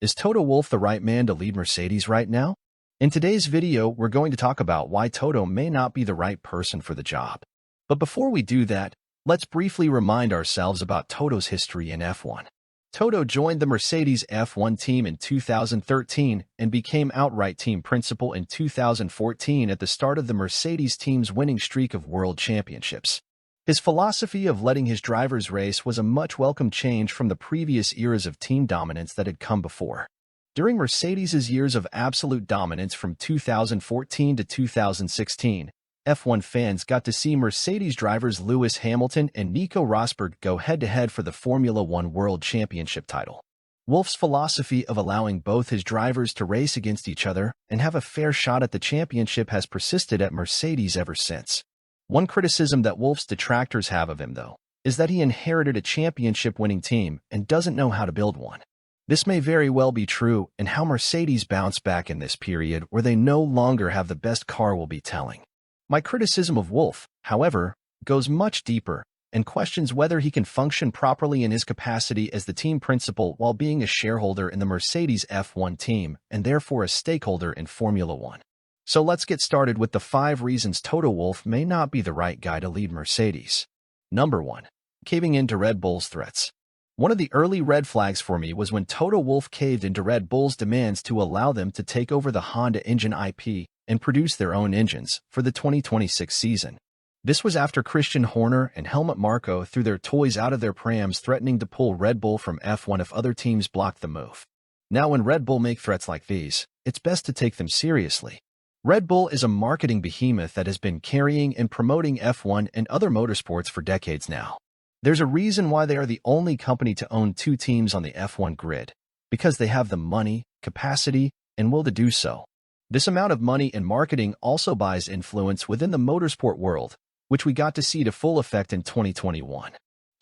Is Toto Wolff the right man to lead Mercedes right now? In today's video, we're going to talk about why Toto may not be the right person for the job. But before we do that, let's briefly remind ourselves about Toto's history in F1. Toto joined the Mercedes F1 team in 2013 and became outright team principal in 2014 at the start of the Mercedes team's winning streak of world championships. His philosophy of letting his drivers race was a much welcome change from the previous eras of team dominance that had come before. During Mercedes' years of absolute dominance from 2014 to 2016, F1 fans got to see Mercedes drivers Lewis Hamilton and Nico Rosberg go head-to-head for the Formula One World Championship title. Wolff's philosophy of allowing both his drivers to race against each other and have a fair shot at the championship has persisted at Mercedes ever since. One criticism that Wolff's detractors have of him, though, is that he inherited a championship-winning team and doesn't know how to build one. This may very well be true, and how Mercedes bounced back in this period where they no longer have the best car will be telling. My criticism of Wolff, however, goes much deeper and questions whether he can function properly in his capacity as the team principal while being a shareholder in the Mercedes F1 team and therefore a stakeholder in Formula One. So let's get started with the 5 reasons Toto Wolff may not be the right guy to lead Mercedes. Number 1. Caving into Red Bull's threats. One of the early red flags for me was when Toto Wolff caved into Red Bull's demands to allow them to take over the Honda engine IP and produce their own engines for the 2026 season. This was after Christian Horner and Helmut Marko threw their toys out of their prams, threatening to pull Red Bull from F1 if other teams blocked the move. Now when Red Bull make threats like these, it's best to take them seriously. Red Bull is a marketing behemoth that has been carrying and promoting F1 and other motorsports for decades now. There's a reason why they are the only company to own 2 teams on the F1 grid, because they have the money, capacity, and will to do so. This amount of money and marketing also buys influence within the motorsport world, which we got to see to full effect in 2021.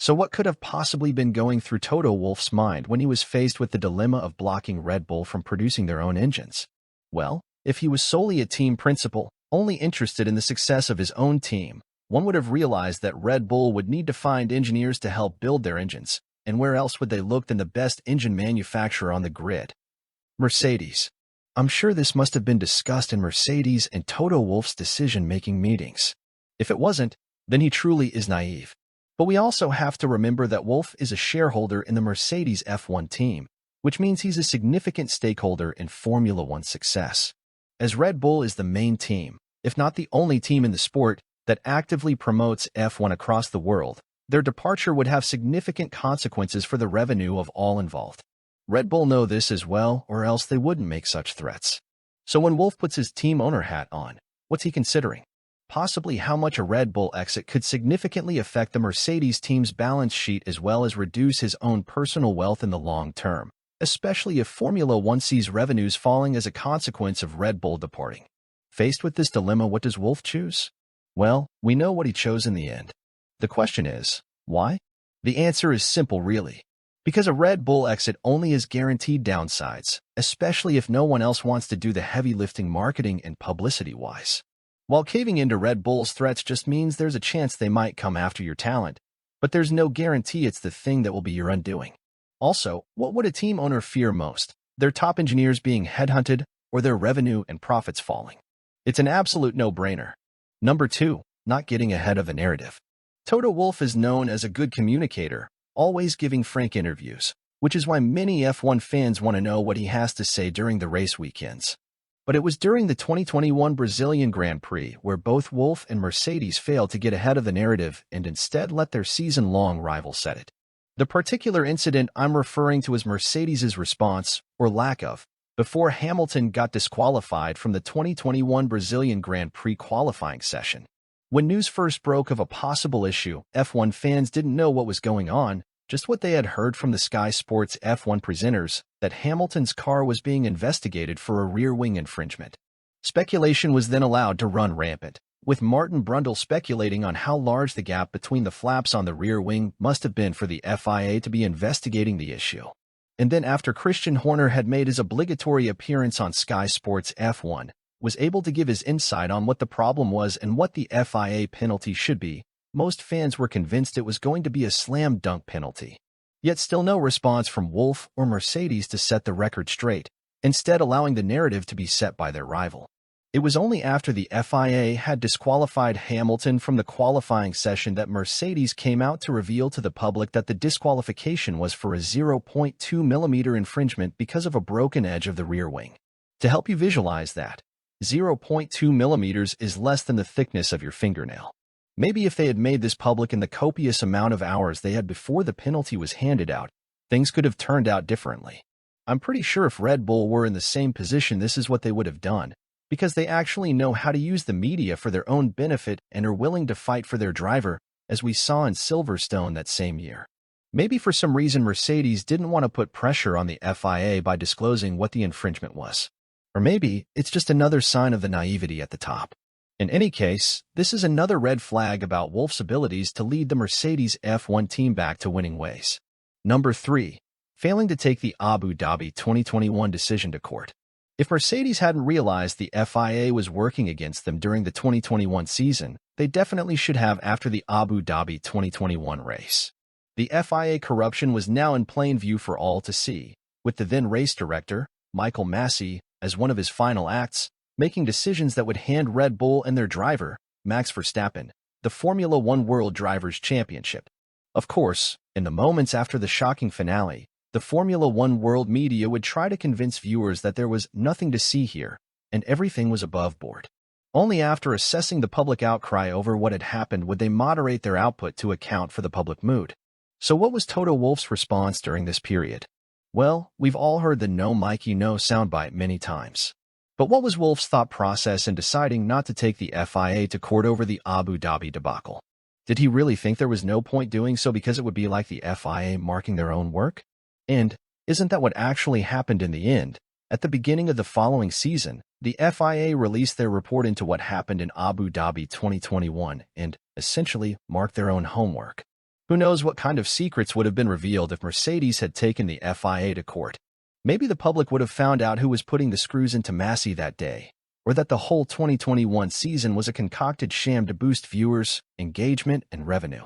So what could have possibly been going through Toto Wolff's mind when he was faced with the dilemma of blocking Red Bull from producing their own engines? Well, if he was solely a team principal, only interested in the success of his own team, one would have realized that Red Bull would need to find engineers to help build their engines, and where else would they look than the best engine manufacturer on the grid? Mercedes. I'm sure this must have been discussed in Mercedes and Toto Wolff's decision-making meetings. If it wasn't, then he truly is naive. But we also have to remember that Wolff is a shareholder in the Mercedes F1 team, which means he's a significant stakeholder in Formula One's success. As Red Bull is the main team, if not the only team in the sport, that actively promotes F1 across the world, their departure would have significant consequences for the revenue of all involved. Red Bull know this as well, or else they wouldn't make such threats. So when Wolff puts his team owner hat on, what's he considering? Possibly how much a Red Bull exit could significantly affect the Mercedes team's balance sheet as well as reduce his own personal wealth in the long term, especially if Formula One sees revenues falling as a consequence of Red Bull departing. Faced with this dilemma, what does Wolff choose? Well, we know what he chose in the end. The question is, why? The answer is simple, really. Because a Red Bull exit only has guaranteed downsides, especially if no one else wants to do the heavy lifting marketing and publicity-wise. While caving into Red Bull's threats just means there's a chance they might come after your talent, but there's no guarantee it's the thing that will be your undoing. Also, what would a team owner fear most? Their top engineers being headhunted or their revenue and profits falling? It's an absolute no-brainer. Number 2, not getting ahead of the narrative. Toto Wolff is known as a good communicator, always giving frank interviews, which is why many F1 fans want to know what he has to say during the race weekends. But it was during the 2021 Brazilian Grand Prix where both Wolff and Mercedes failed to get ahead of the narrative and instead let their season-long rival set it. The particular incident I'm referring to is Mercedes' response, or lack of, before Hamilton got disqualified from the 2021 Brazilian Grand Prix qualifying session. When news first broke of a possible issue, F1 fans didn't know what was going on, just what they had heard from the Sky Sports F1 presenters, that Hamilton's car was being investigated for a rear wing infringement. Speculation was then allowed to run rampant, with Martin Brundle speculating on how large the gap between the flaps on the rear wing must have been for the FIA to be investigating the issue. And then after Christian Horner had made his obligatory appearance on Sky Sports F1, was able to give his insight on what the problem was and what the FIA penalty should be, most fans were convinced it was going to be a slam dunk penalty. Yet still no response from Wolff or Mercedes to set the record straight, instead allowing the narrative to be set by their rival. It was only after the FIA had disqualified Hamilton from the qualifying session that Mercedes came out to reveal to the public that the disqualification was for a 0.2 millimeter infringement because of a broken edge of the rear wing. To help you visualize that, 0.2 millimeters is less than the thickness of your fingernail. Maybe if they had made this public in the copious amount of hours they had before the penalty was handed out, things could have turned out differently. I'm pretty sure if Red Bull were in the same position, this is what they would have done, because they actually know how to use the media for their own benefit and are willing to fight for their driver, as we saw in Silverstone that same year. Maybe for some reason Mercedes didn't want to put pressure on the FIA by disclosing what the infringement was. Or maybe it's just another sign of the naivety at the top. In any case, this is another red flag about Wolff's abilities to lead the Mercedes F1 team back to winning ways. Number 3. Failing to take the Abu Dhabi 2021 decision to court. If Mercedes hadn't realized the FIA was working against them during the 2021 season, they definitely should have after the Abu Dhabi 2021 race. The FIA corruption was now in plain view for all to see, with the then race director, Michael Masi, as one of his final acts, making decisions that would hand Red Bull and their driver, Max Verstappen, the Formula One World Drivers' Championship. Of course, in the moments after the shocking finale, the Formula One world media would try to convince viewers that there was nothing to see here, and everything was above board. Only after assessing the public outcry over what had happened would they moderate their output to account for the public mood. So what was Toto Wolff's response during this period? Well, we've all heard the "no Mikey no" soundbite many times. But what was Wolff's thought process in deciding not to take the FIA to court over the Abu Dhabi debacle? Did he really think there was no point doing so because it would be like the FIA marking their own work? And isn't that what actually happened in the end? At the beginning of the following season, the FIA released their report into what happened in Abu Dhabi 2021 and, essentially, marked their own homework. Who knows what kind of secrets would have been revealed if Mercedes had taken the FIA to court? Maybe the public would have found out who was putting the screws into Masi that day, or that the whole 2021 season was a concocted sham to boost viewers, engagement, and revenue.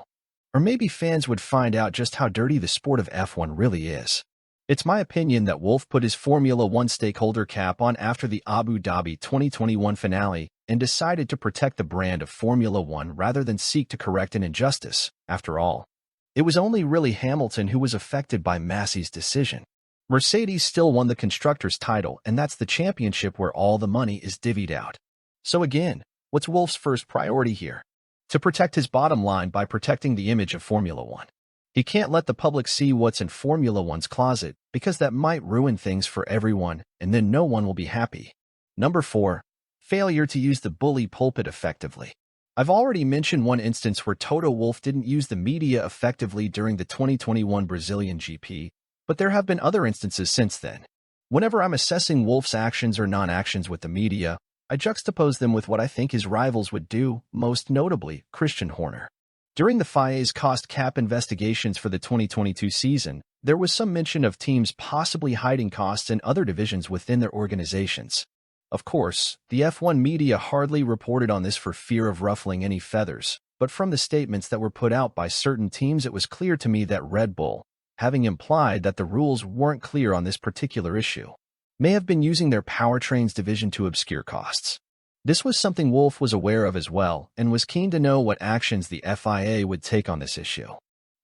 Or maybe fans would find out just how dirty the sport of F1 really is. It's my opinion that Wolff put his Formula One stakeholder cap on after the Abu Dhabi 2021 finale and decided to protect the brand of Formula One rather than seek to correct an injustice. After all, it was only really Hamilton who was affected by Masi's decision. Mercedes still won the Constructors' title, and that's the championship where all the money is divvied out. So again, what's Wolff's first priority here? To protect his bottom line by protecting the image of Formula One. He can't let the public see what's in Formula One's closet, because that might ruin things for everyone, and then no one will be happy. Number 4. Failure to use the bully pulpit effectively. I've already mentioned one instance where Toto Wolff didn't use the media effectively during the 2021 Brazilian GP, but there have been other instances since then. Whenever I'm assessing Wolff's actions or non-actions with the media, I juxtapose them with what I think his rivals would do, most notably Christian Horner. During the FIA's cost cap investigations for the 2022 season, there was some mention of teams possibly hiding costs in other divisions within their organizations. Of course, the F1 media hardly reported on this for fear of ruffling any feathers, but from the statements that were put out by certain teams, it was clear to me that Red Bull, having implied that the rules weren't clear on this particular issue, may have been using their powertrains division to obscure costs. This was something Wolff was aware of as well and was keen to know what actions the FIA would take on this issue.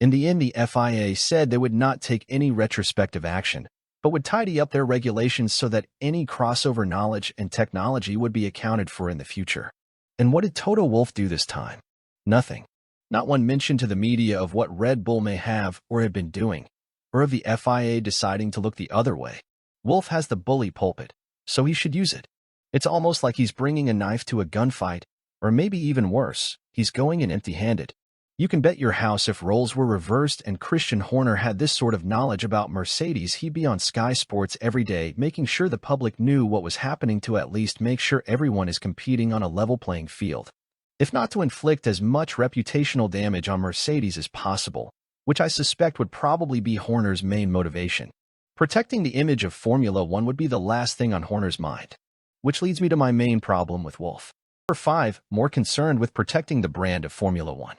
In the end, the FIA said they would not take any retrospective action, but would tidy up their regulations so that any crossover knowledge and technology would be accounted for in the future. And what did Toto Wolff do this time? Nothing. Not one mention to the media of what Red Bull may have or had been doing, or of the FIA deciding to look the other way. Wolff has the bully pulpit, so he should use it. It's almost like he's bringing a knife to a gunfight, or maybe even worse, he's going in empty-handed. You can bet your house if roles were reversed and Christian Horner had this sort of knowledge about Mercedes, he'd be on Sky Sports every day making sure the public knew what was happening to at least make sure everyone is competing on a level playing field. If not to inflict as much reputational damage on Mercedes as possible, which I suspect would probably be Horner's main motivation. Protecting the image of Formula One would be the last thing on Horner's mind. Which leads me to my main problem with Wolff. Number 5, more concerned with protecting the brand of Formula One.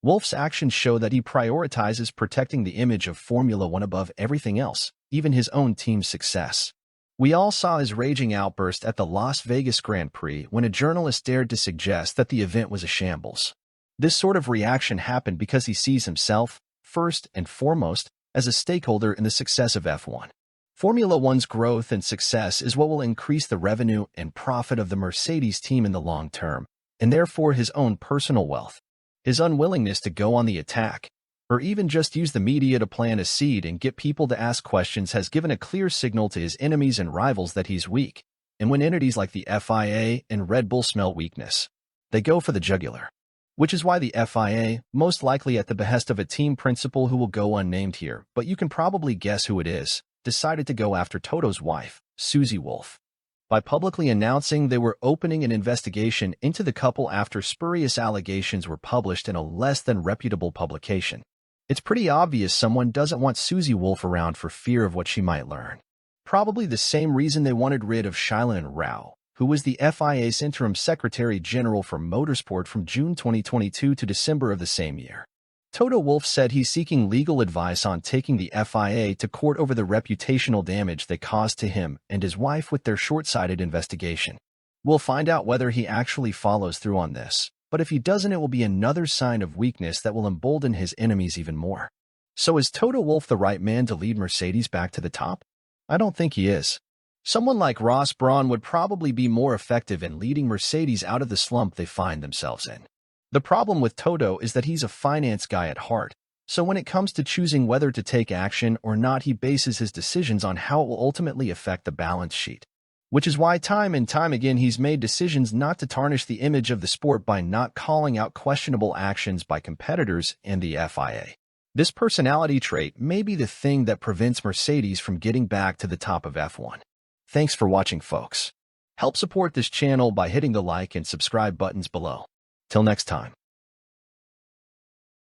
Wolff's actions show that he prioritizes protecting the image of Formula One above everything else, even his own team's success. We all saw his raging outburst at the Las Vegas Grand Prix when a journalist dared to suggest that the event was a shambles. This sort of reaction happened because he sees himself, first and foremost, as a stakeholder in the success of F1. Formula One's growth and success is what will increase the revenue and profit of the Mercedes team in the long term, and therefore his own personal wealth. His unwillingness to go on the attack, or even just use the media to plant a seed and get people to ask questions, has given a clear signal to his enemies and rivals that he's weak. And when entities like the FIA and Red Bull smell weakness, they go for the jugular. Which is why the FIA, most likely at the behest of a team principal who will go unnamed here, but you can probably guess who it is, decided to go after Toto's wife, Susie Wolff, by publicly announcing they were opening an investigation into the couple after spurious allegations were published in a less than reputable publication. It's pretty obvious someone doesn't want Susie Wolff around for fear of what she might learn. Probably the same reason they wanted rid of Shailen Rao, who was the FIA's interim Secretary General for Motorsport from June 2022 to December of the same year. Toto Wolff said he's seeking legal advice on taking the FIA to court over the reputational damage they caused to him and his wife with their short-sighted investigation. We'll find out whether he actually follows through on this, but if he doesn't, it will be another sign of weakness that will embolden his enemies even more. So is Toto Wolff the right man to lead Mercedes back to the top? I don't think he is. Someone like Ross Brawn would probably be more effective in leading Mercedes out of the slump they find themselves in. The problem with Toto is that he's a finance guy at heart, so when it comes to choosing whether to take action or not, he bases his decisions on how it will ultimately affect the balance sheet. Which is why time and time again he's made decisions not to tarnish the image of the sport by not calling out questionable actions by competitors and the FIA. This personality trait may be the thing that prevents Mercedes from getting back to the top of F1. Thanks for watching, folks. Help support this channel by hitting the like and subscribe buttons below. Till next time.